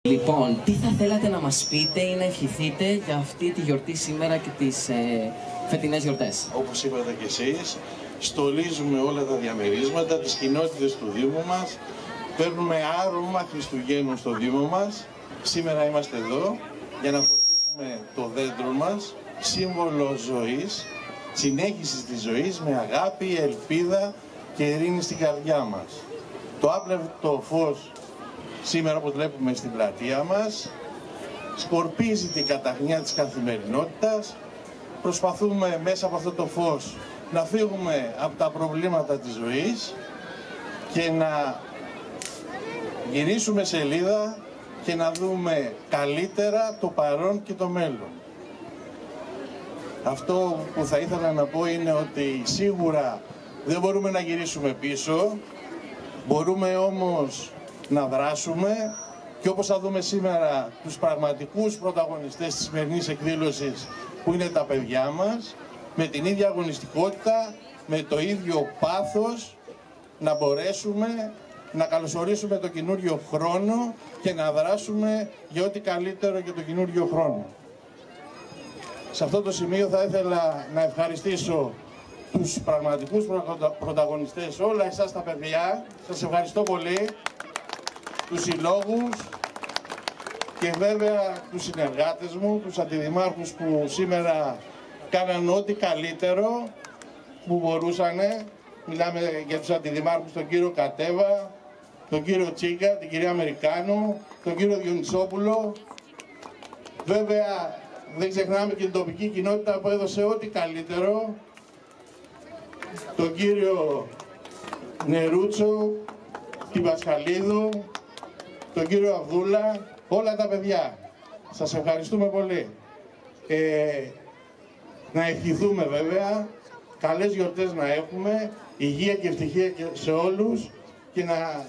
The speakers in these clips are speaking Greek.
Λοιπόν, τι θα θέλατε να μας πείτε ή να ευχηθείτε για αυτή τη γιορτή σήμερα και τις φετινές γιορτές? Όπως είπατε και εσείς, στολίζουμε όλα τα διαμερίσματα, τις κοινότητες του Δήμου μας, παίρνουμε άρωμα Χριστουγέννου στο Δήμο μας. Σήμερα είμαστε εδώ για να φωτίσουμε το δέντρο μας, σύμβολο ζωής, συνέχισης της ζωής με αγάπη, ελπίδα και ειρήνη στην καρδιά μας. Το άπλευτο φως σήμερα, όπως βλέπουμε στην πλατεία μας, σκορπίζει την καταχνιά της καθημερινότητας. Προσπαθούμε μέσα από αυτό το φως να φύγουμε από τα προβλήματα της ζωής και να γυρίσουμε σελίδα και να δούμε καλύτερα το παρόν και το μέλλον. Αυτό που θα ήθελα να πω είναι ότι σίγουρα δεν μπορούμε να γυρίσουμε πίσω, μπορούμε όμως να δράσουμε και όπως θα δούμε σήμερα τους πραγματικούς πρωταγωνιστές της σημερινής εκδήλωσης, που είναι τα παιδιά μας, με την ίδια αγωνιστικότητα, με το ίδιο πάθος, να μπορέσουμε να καλωσορίσουμε το καινούριο χρόνο και να δράσουμε για ό,τι καλύτερο για το καινούριο χρόνο. Σε αυτό το σημείο θα ήθελα να ευχαριστήσω τους πραγματικούς πρωταγωνιστές, όλα εσάς τα παιδιά. Σας ευχαριστώ πολύ, τους συλλόγους και βέβαια τους συνεργάτες μου, τους αντιδημάρχους που σήμερα κάναν ό,τι καλύτερο που μπορούσανε. Μιλάμε για τους αντιδημάρχους, τον κύριο Κατέβα, τον κύριο Τσίκα, την κυρία Αμερικάνου, τον κύριο Διονυσόπουλο. Βέβαια δεν ξεχνάμε και την τοπική κοινότητα που έδωσε ό,τι καλύτερο, τον κύριο Νερούτσο, την Πασχαλίδου, τον κύριο Αβδούλα, όλα τα παιδιά. Σας ευχαριστούμε πολύ. Να ευχηθούμε βέβαια, καλές γιορτές να έχουμε, υγεία και ευτυχία σε όλους και να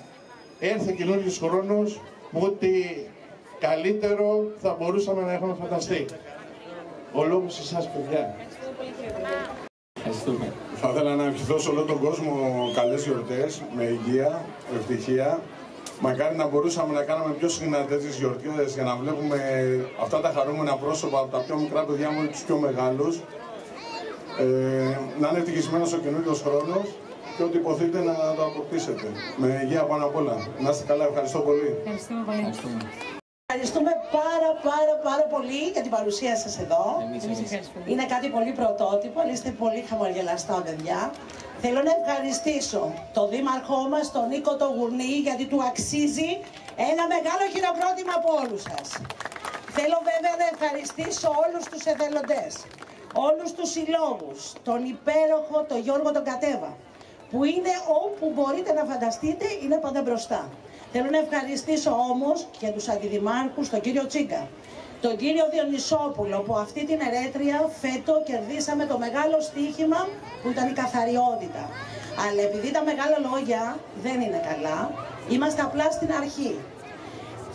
έρθει ο καινούριος χρόνος που ό,τι καλύτερο θα μπορούσαμε να έχουμε φανταστεί. Ο λόγος σε εσάς, παιδιά. Ευχαριστούμε. Θα ήθελα να ευχηθώ σε όλο τον κόσμο καλές γιορτές, με υγεία, ευτυχία. Μακάρι να μπορούσαμε να κάνουμε πιο συχνά τέτοιες γιορτές για να βλέπουμε αυτά τα χαρούμενα πρόσωπα από τα πιο μικρά παιδιά μέχρι τους πιο μεγάλους. Να είναι ευτυχισμένος ο καινούριος χρόνος και ό,τι υποθείτε να το αποκτήσετε. Με υγεία πάνω απ' όλα. Να είστε καλά, ευχαριστώ πολύ. Ευχαριστούμε πολύ. Ευχαριστούμε πάρα πολύ για την παρουσία σας εδώ. Είναι κάτι πολύ πρωτότυπο, είστε πολύ χαμογελαστά παιδιά. Θέλω να ευχαριστήσω τον δήμαρχό μας, τον Νίκο τον Γουρνή, γιατί του αξίζει ένα μεγάλο χειροκρότημα από όλους σας. Θέλω βέβαια να ευχαριστήσω όλους τους εθελοντές, όλους τους συλλόγους, τον υπέροχο τον Γιώργο τον Κατέβα, που είναι όπου μπορείτε να φανταστείτε, είναι πάντα μπροστά. Θέλω να ευχαριστήσω όμως και τους αντιδημάρχους, τον κύριο Τσίγκα, τον κύριο Διονυσόπουλο, που αυτή την ερέτρια φέτο κερδίσαμε το μεγάλο στοίχημα που ήταν η καθαριότητα. Αλλά επειδή τα μεγάλα λόγια δεν είναι καλά, είμαστε απλά στην αρχή.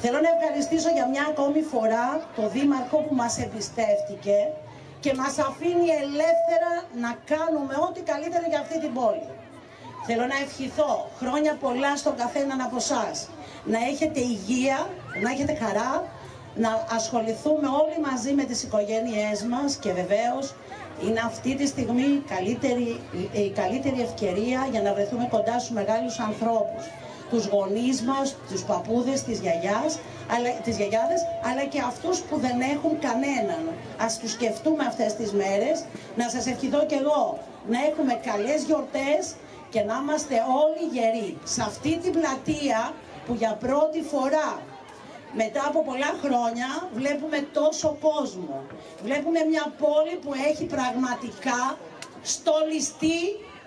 Θέλω να ευχαριστήσω για μια ακόμη φορά τον δήμαρχο που μας εμπιστεύτηκε και μας αφήνει ελεύθερα να κάνουμε ό,τι καλύτερο για αυτή την πόλη. Θέλω να ευχηθώ χρόνια πολλά στον καθέναν από εσάς. Να έχετε υγεία, να έχετε χαρά, να ασχοληθούμε όλοι μαζί με τις οικογένειές μας και βεβαίως είναι αυτή τη στιγμή η καλύτερη ευκαιρία για να βρεθούμε κοντά στους μεγάλους ανθρώπους. Τους γονείς μας, τους παππούδες, τις γιαγιάδες, αλλά και αυτούς που δεν έχουν κανέναν. Ας τους σκεφτούμε αυτές τις μέρες. Να σας ευχηθώ κι εγώ να έχουμε καλές γιορτές και να είμαστε όλοι γεροί. Σε αυτή την πλατεία που για πρώτη φορά μετά από πολλά χρόνια βλέπουμε τόσο κόσμο. Βλέπουμε μια πόλη που έχει πραγματικά στολιστεί,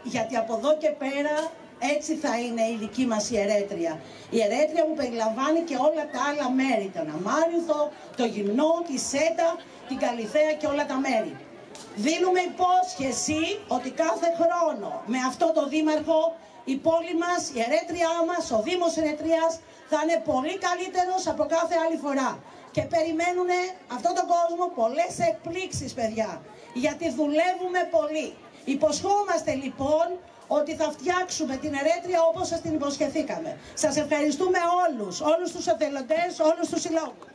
γιατί από εδώ και πέρα έτσι θα είναι η δική μας η Ερέτρια. Η Ερέτρια που περιλαμβάνει και όλα τα άλλα μέρη, τον Αμάριουθο, το Γυμνό, τη Σέτα, την Καλυθέα και όλα τα μέρη. Δίνουμε υπόσχεση ότι κάθε χρόνο με αυτό το δήμαρχο η πόλη μας, η Ερέτριά μας, ο Δήμος Ερετρίας θα είναι πολύ καλύτερος από κάθε άλλη φορά. Και περιμένουν αυτόν τον κόσμο πολλές εκπλήξεις, παιδιά, γιατί δουλεύουμε πολύ. Υποσχόμαστε λοιπόν ότι θα φτιάξουμε την Ερέτρια όπως σας την υποσχεθήκαμε. Σας ευχαριστούμε όλους τους εθελοντές, όλους τους συλλόγους.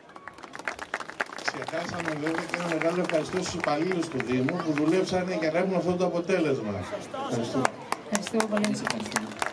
Ξεχάσαμε βέβαια και ένα μεγάλο ευχαριστώ στους υπαλλήλους του Δήμου που δουλέψαν για να έχουν αυτό το αποτέλεσμα. Ευχαριστώ πολύ.